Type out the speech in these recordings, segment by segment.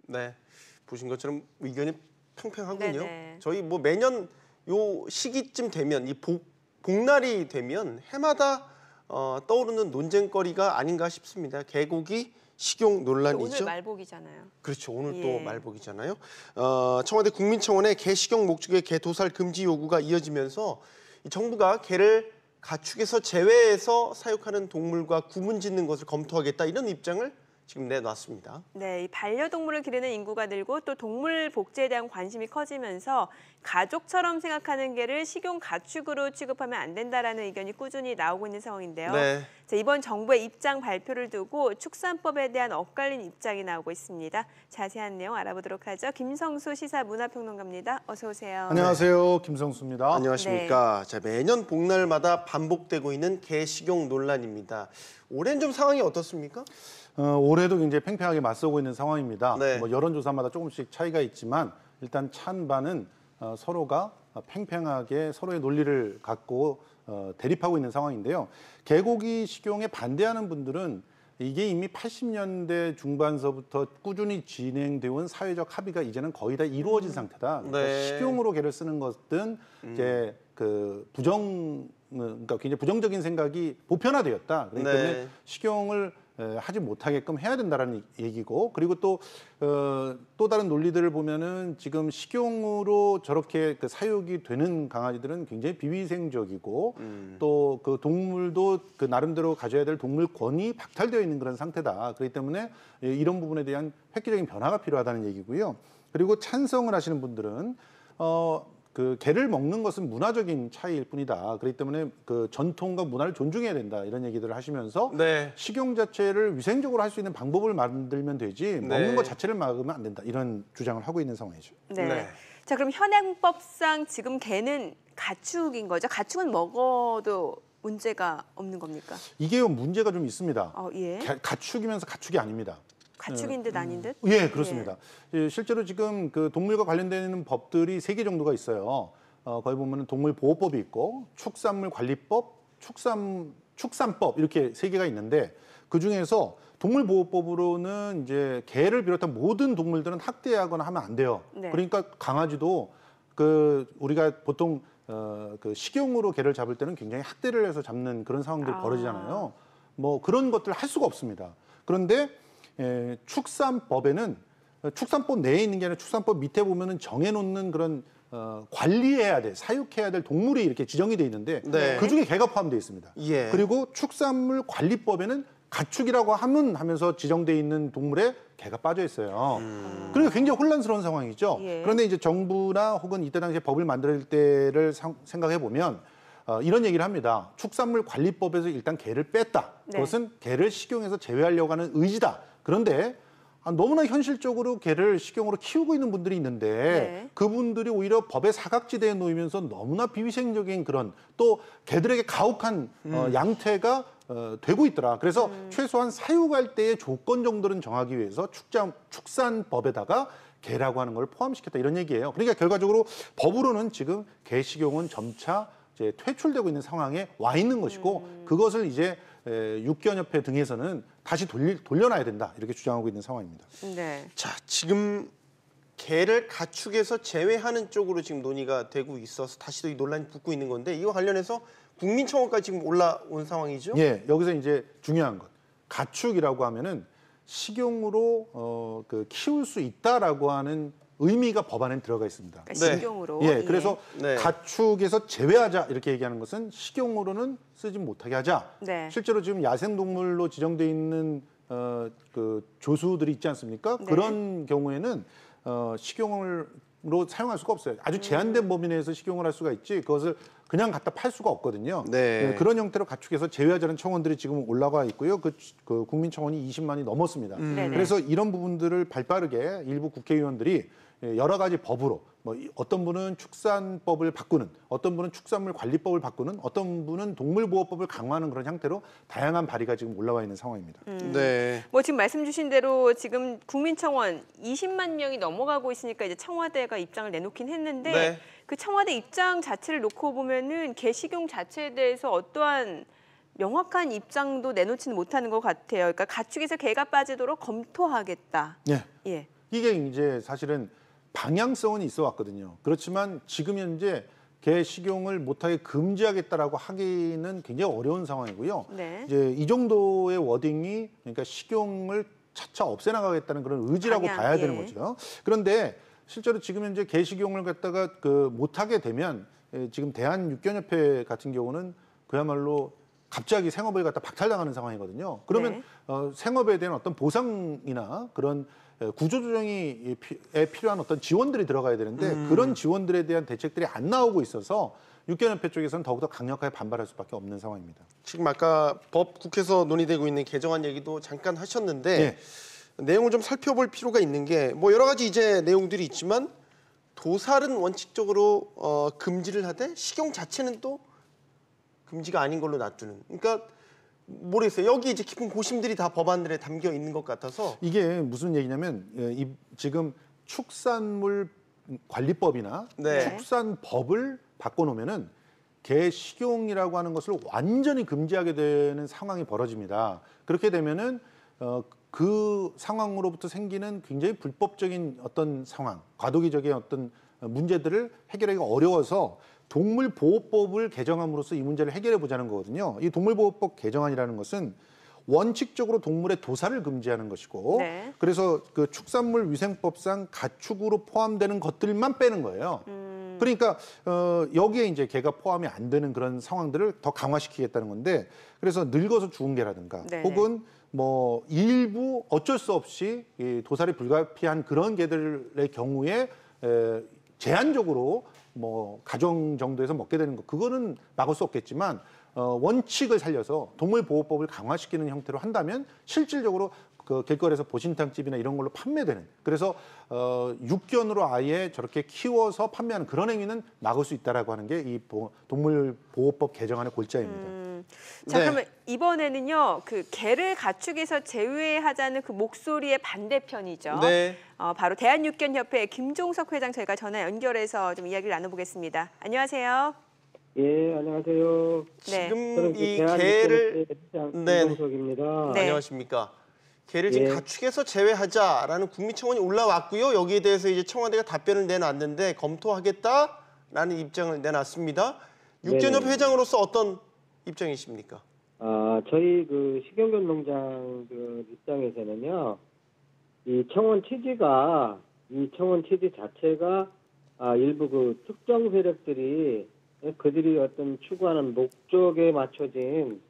네, 보신 것처럼 의견이 팽팽하군요. 네네. 저희 뭐 매년 요 시기쯤 되면 이 복날이 되면 해마다 떠오르는 논쟁거리가 아닌가 싶습니다. 개고기 식용 논란이죠. 오늘 말복이잖아요. 그렇죠. 오늘 예. 또 말복이잖아요. 청와대 국민청원의 개 식용 목적의 개 도살 금지 요구가 이어지면서 이 정부가 개를 가축에서 제외해서 사육하는 동물과 구분짓는 것을 검토하겠다 이런 입장을 지금 내놨습니다. 네, 이 반려동물을 기르는 인구가 늘고 또 동물 복지에 대한 관심이 커지면서 가족처럼 생각하는 개를 식용 가축으로 취급하면 안 된다라는 의견이 꾸준히 나오고 있는 상황인데요. 네. 자, 이번 정부의 입장 발표를 두고 축산법에 대한 엇갈린 입장이 나오고 있습니다. 자세한 내용 알아보도록 하죠. 김성수 시사문화평론가입니다. 어서 오세요. 안녕하세요. 김성수입니다. 안녕하십니까. 자, 매년 복날마다 반복되고 있는 개 식용 논란입니다. 올해는 좀 상황이 어떻습니까? 올해도 굉장히 팽팽하게 맞서고 있는 상황입니다. 네. 뭐 여론조사마다 조금씩 차이가 있지만 일단 찬반은 서로가 팽팽하게 서로의 논리를 갖고 대립하고 있는 상황인데요. 개고기 식용에 반대하는 분들은 이게 이미 80년대 중반서부터 꾸준히 진행되어 온 사회적 합의가 이제는 거의 다 이루어진 상태다. 그러니까 네. 식용으로 개를 쓰는 것은 이제 그러니까 굉장히 부정적인 생각이 보편화되었다. 그렇기 때문에 네. 식용을 하지 못하게끔 해야 된다라는 얘기고, 그리고 또 다른 논리들을 보면은 지금 식용으로 저렇게 그 사육이 되는 강아지들은 굉장히 비위생적이고 또 그 동물도 그 나름대로 가져야 될 동물권이 박탈되어 있는 그런 상태다. 그렇기 때문에 이런 부분에 대한 획기적인 변화가 필요하다는 얘기고요. 그리고 찬성을 하시는 분들은 그 개를 먹는 것은 문화적인 차이일 뿐이다. 그렇기 때문에 그 전통과 문화를 존중해야 된다. 이런 얘기들을 하시면서 네. 식용 자체를 위생적으로 할 수 있는 방법을 만들면 되지 네. 먹는 것 자체를 막으면 안 된다. 이런 주장을 하고 있는 상황이죠. 네. 네. 자, 그럼 현행법상 지금 개는 가축인 거죠? 가축은 먹어도 문제가 없는 겁니까? 이게요, 문제가 좀 있습니다. 예. 가축이면서 가축이 아닙니다. 가축인 듯 아닌 듯? 예, 그렇습니다. 예, 실제로 지금 그 동물과 관련되는 법들이 3개 정도가 있어요. 거기 보면 동물보호법이 있고 축산물관리법, 축산법 이렇게 3개가 있는데 그 중에서 동물보호법으로는 이제 개를 비롯한 모든 동물들은 학대하거나 하면 안 돼요. 네. 그러니까 강아지도 그 우리가 보통 그 식용으로 개를 잡을 때는 굉장히 학대를 해서 잡는 그런 상황들이 벌어지잖아요. 뭐 그런 것들 할 수가 없습니다. 그런데 축산법에는 축산법 내에 있는 게 아니라 축산법 밑에 보면은 정해놓는 그런 관리해야 될, 사육해야 될 동물이 이렇게 지정이 돼 있는데 네. 그 중에 개가 포함되어 있습니다. 예. 그리고 축산물 관리법에는 가축이라고 하면서 지정돼 있는 동물에 개가 빠져 있어요. 그러니까 굉장히 혼란스러운 상황이죠. 예. 그런데 이제 정부나 혹은 이때 당시에 법을 만들 때를 생각해 보면 이런 얘기를 합니다. 축산물 관리법에서 일단 개를 뺐다. 네. 그것은 개를 식용해서 제외하려고 하는 의지다. 그런데 너무나 현실적으로 개를 식용으로 키우고 있는 분들이 있는데 네. 그분들이 오히려 법의 사각지대에 놓이면서 너무나 비위생적인 그런 또 개들에게 가혹한 양태가 되고 있더라. 그래서 최소한 사육할 때의 조건 정도는 정하기 위해서 축산법에다가 개라고 하는 걸 포함시켰다 이런 얘기예요. 그러니까 결과적으로 법으로는 지금 개 식용은 점차 이제 퇴출되고 있는 상황에 와 있는 것이고 그것을 이제 육견협회 등에서는 다시 돌려놔야 된다 이렇게 주장하고 있는 상황입니다. 네. 자, 지금 개를 가축에서 제외하는 쪽으로 지금 논의가 되고 있어서 다시 또 이 논란이 붙고 있는 건데 이와 관련해서 국민청원까지 지금 올라온 상황이죠? 예, 여기서 이제 중요한 것 가축이라고 하면은 식용으로 키울 수 있다라고 하는 의미가 법안에 들어가 있습니다. 그러니까 네. 식용으로. 예, 그래서 네. 가축에서 제외하자 이렇게 얘기하는 것은 식용으로는 쓰지 못하게 하자. 네. 실제로 지금 야생동물로 지정돼 있는 그 조수들이 있지 않습니까? 네. 그런 경우에는 식용으로 사용할 수가 없어요. 아주 제한된 범위 내에서 식용을 할 수가 있지 그것을 그냥 갖다 팔 수가 없거든요. 네. 예, 그런 형태로 가축에서 제외하자는 청원들이 지금 올라가 있고요. 그 국민청원이 20만이 넘었습니다. 네네. 그래서 이런 부분들을 발빠르게 일부 국회의원들이 여러 가지 법으로 뭐 어떤 분은 축산법을 바꾸는, 어떤 분은 축산물 관리법을 바꾸는, 어떤 분은 동물보호법을 강화하는 그런 형태로 다양한 발의가 지금 올라와 있는 상황입니다. 네. 뭐 지금 말씀 주신 대로 지금 국민청원 20만 명이 넘어가고 있으니까 이제 청와대가 입장을 내놓긴 했는데 네. 그 청와대 입장 자체를 놓고 보면은 개식용 자체에 대해서 어떠한 명확한 입장도 내놓지는 못하는 것 같아요. 그러니까 가축에서 개가 빠지도록 검토하겠다. 예. 예. 이게 이제 사실은 방향성은 있어 왔거든요. 그렇지만 지금 현재 개 식용을 못하게 금지하겠다라고 하기는 굉장히 어려운 상황이고요. 네. 이제 이 정도의 워딩이 그러니까 식용을 차차 없애나가겠다는 그런 의지라고 방향, 봐야 되는 예. 거죠. 그런데 실제로 지금 현재 개 식용을 갖다가 그 못하게 되면 지금 대한육견협회 같은 경우는 그야말로 갑자기 생업을 갖다 박탈당하는 상황이거든요. 그러면 네. 생업에 대한 어떤 보상이나 그런 구조조정에 필요한 어떤 지원들이 들어가야 되는데 그런 지원들에 대한 대책들이 안 나오고 있어서 육견협회 쪽에서는 더욱더 강력하게 반발할 수밖에 없는 상황입니다. 지금 아까 법 국회에서 논의되고 있는 개정안 얘기도 잠깐 하셨는데 네. 내용을 좀 살펴볼 필요가 있는 게 뭐 여러 가지 이제 내용들이 있지만 도살은 원칙적으로 금지를 하되 식용 자체는 또 금지가 아닌 걸로 놔두는. 그러니까 모르겠어요. 여기 이제 깊은 고심들이 다 법안들에 담겨 있는 것 같아서 이게 무슨 얘기냐면 지금 축산물 관리법이나 네. 축산법을 바꿔놓으면은 개 식용이라고 하는 것을 완전히 금지하게 되는 상황이 벌어집니다. 그렇게 되면은 그 상황으로부터 생기는 굉장히 불법적인 어떤 상황, 과도기적인 어떤 문제들을 해결하기가 어려워서 동물보호법을 개정함으로써 이 문제를 해결해 보자는 거거든요. 이 동물보호법 개정안이라는 것은 원칙적으로 동물의 도살을 금지하는 것이고 네. 그래서 그 축산물 위생법상 가축으로 포함되는 것들만 빼는 거예요. 그러니까 여기에 이제 개가 포함이 안 되는 그런 상황들을 더 강화시키겠다는 건데 그래서 늙어서 죽은 개라든가 네네. 혹은 뭐 일부 어쩔 수 없이 이 도살이 불가피한 그런 개들의 경우에 제한적으로 뭐 가정 정도에서 먹게 되는 거 그거는 막을 수 없겠지만 원칙을 살려서 동물보호법을 강화시키는 형태로 한다면 실질적으로 그 길거리에서 보신탕집이나 이런 걸로 판매되는 그래서 육견으로 아예 저렇게 키워서 판매하는 그런 행위는 막을 수 있다라고 하는 게 이 동물보호법 개정안의 골자입니다. 자, 네. 그러면 이번에는요, 그 개를 가축에서 제외하자는 그 목소리의 반대편이죠. 네. 바로 대한육견협회 김종석 회장 저희가 전화 연결해서 좀 이야기를 나눠보겠습니다. 안녕하세요. 예, 안녕하세요. 네. 지금 이 개를 네. 김종석입니다. 네. 안녕하십니까. 개를 지금 예. 가축에서 제외하자라는 국민청원이 올라왔고요. 여기에 대해서 이제 청와대가 답변을 내놨는데 검토하겠다라는 입장을 내놨습니다. 육견협 네네. 회장으로서 어떤 입장이십니까? 저희 그 식용견 농장 그 입장에서는요, 이 청원 취지 자체가 일부 그 특정 세력들이 그들이 어떤 추구하는 목적에 맞춰진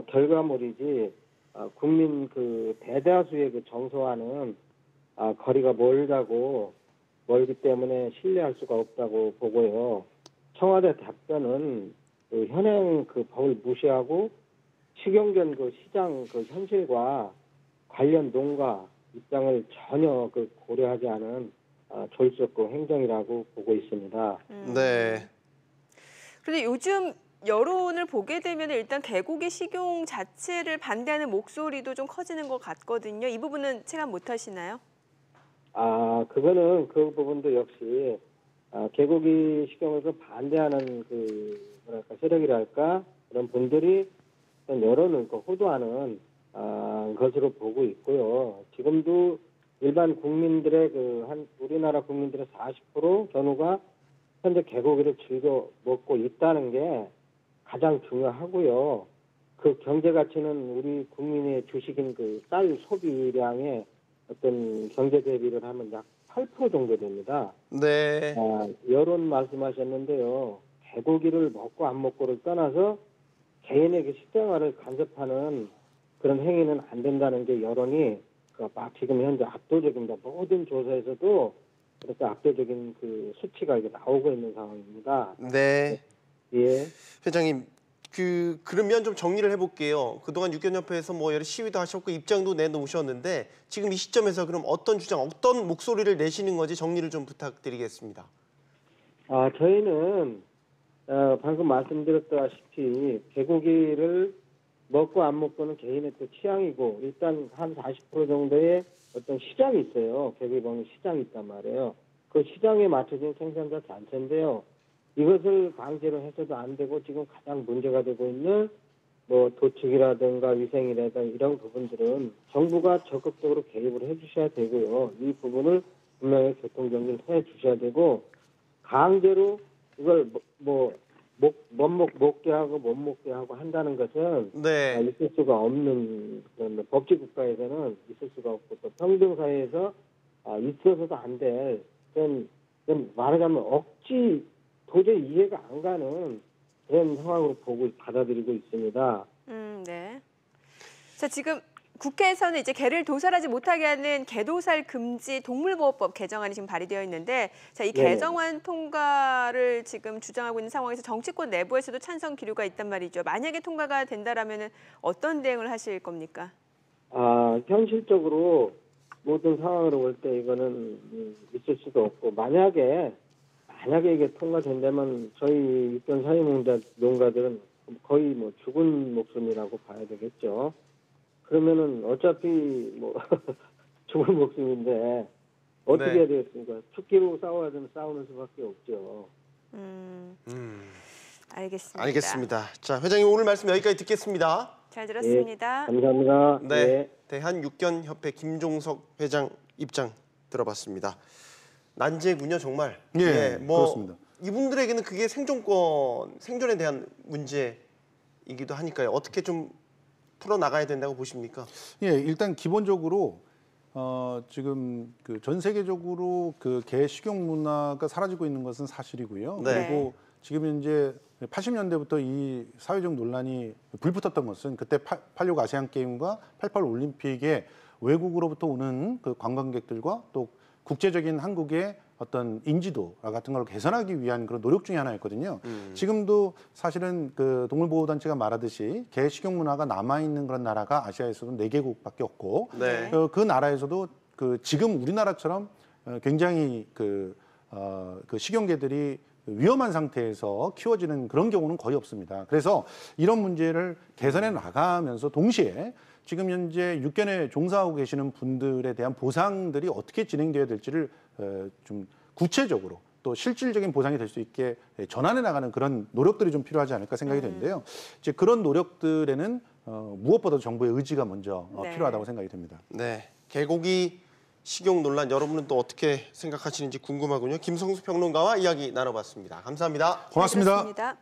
결과물이지 국민 그 대다수의 그 정서와는 거리가 멀기 때문에 신뢰할 수가 없다고 보고요. 청와대 답변은 그 현행 그 법을 무시하고 식용견 그 시장 그 현실과 관련 농가 입장을 전혀 그 고려하지 않은 졸속그 행정이라고 보고 있습니다. 네. 그런데 요즘 여론을 보게 되면 일단 개고기 식용 자체를 반대하는 목소리도 좀 커지는 것 같거든요. 이 부분은 체감 못 하시나요? 그거는 그 부분도 역시 개고기 식용을 그 반대하는 그 뭐랄까 세력이랄까 그런 분들이 여론을 그 호도하는 것으로 보고 있고요. 지금도 일반 국민들의 우리나라 국민들의 40% 전후가 현재 개고기를 즐겨 먹고 있다는 게 가장 중요하고요. 그 경제 가치는 우리 국민의 주식인 그 쌀 소비량의 어떤 경제 대비를 하면 약 8% 정도 됩니다. 네. 여론 말씀하셨는데요. 개고기를 먹고 안 먹고를 떠나서 개인의 그 식생활을 간섭하는 그런 행위는 안 된다는 게 여론이 막 지금 현재 압도적입니다. 모든 조사에서도 그렇게 압도적인 그 수치가 이게 나오고 있는 상황입니다. 네. 예. 회장님, 그러면 좀 정리를 해볼게요. 그동안 육견협회에서 뭐 여러 시위도 하셨고 입장도 내놓으셨는데 지금 이 시점에서 그럼 어떤 주장, 어떤 목소리를 내시는 건지 정리를 좀 부탁드리겠습니다. 저희는 방금 말씀드렸다시피 개고기를 먹고 안 먹고는 개인의 또 취향이고 일단 한 40% 정도의 어떤 시장이 있어요. 개고기 먹는 시장이 있단 말이에요. 그 시장에 맞춰진 생산자 단체인데요. 이것을 강제로 해서도 안 되고 지금 가장 문제가 되고 있는 뭐 도축이라든가 위생이라든가 이런 부분들은 정부가 적극적으로 개입을 해주셔야 되고요. 이 부분을 분명히 교통정리를 해주셔야 되고 강제로 이걸 먹게 하고 못 먹게 하고 한다는 것은 네. 있을 수가 없는 그런 법治국가에서는 있을 수가 없고 또 평등 사회에서 있어서도 안 될 그런 말하자면 억지 도저히 이해가 안 가는 그런 상황으로 받아들이고 있습니다. 네. 자, 지금 국회에서는 이제 개를 도살하지 못하게 하는 개도살 금지 동물보호법 개정안이 지금 발의되어 있는데, 자, 이 개정안 통과를 지금 주장하고 있는 상황에서 정치권 내부에서도 찬성 기류가 있단 말이죠. 만약에 통과가 된다라면은 어떤 대응을 하실 겁니까? 현실적으로 모든 상황으로 볼 때 이거는 있을 수도 없고 만약에 이게 통과된다면 저희 육견 사회농가들은 거의 뭐 죽은 목숨이라고 봐야 되겠죠. 그러면은 어차피 뭐 죽은 목숨인데 어떻게 해야 되겠습니까? 죽기로 싸워야 되면 싸우는 수밖에 없죠. 알겠습니다. 알겠습니다. 자, 회장님 오늘 말씀 여기까지 듣겠습니다. 잘 들었습니다. 감사합니다. 네, 대한육견협회 김종석 회장 입장 들어봤습니다. 난제군요, 정말. 예, 그렇습니다. 이분들에게는 그게 생존에 대한 문제이기도 하니까요. 어떻게 좀 풀어 나가야 된다고 보십니까? 예, 일단 기본적으로 지금 그 전 세계적으로 그 개 식용 문화가 사라지고 있는 것은 사실이고요. 네. 그리고 지금 현재 80년대부터 이 사회적 논란이 불붙었던 것은 그때 86 아시안 게임과 88 올림픽에 외국으로부터 오는 그 관광객들과 또 국제적인 한국의 어떤 인지도 같은 걸 개선하기 위한 그런 노력 중에 하나였거든요. 지금도 사실은 그 동물보호단체가 말하듯이 개 식용 문화가 남아있는 그런 나라가 아시아에서도 4개국밖에 없고 네. 그 나라에서도 그 지금 우리나라처럼 굉장히 그 식용개들이 위험한 상태에서 키워지는 그런 경우는 거의 없습니다. 그래서 이런 문제를 개선해 나가면서 동시에 지금 현재 육견에 종사하고 계시는 분들에 대한 보상들이 어떻게 진행되어야 될지를 좀 구체적으로 또 실질적인 보상이 될 수 있게 전환해 나가는 그런 노력들이 좀 필요하지 않을까 생각이 되는데요. 이제 그런 노력들에는 무엇보다도 정부의 의지가 먼저 필요하다고 생각이 됩니다. 네, 개고기 식용 논란 여러분은 또 어떻게 생각하시는지 궁금하군요. 김성수 평론가와 이야기 나눠봤습니다. 감사합니다. 고맙습니다. 잘 들었습니다.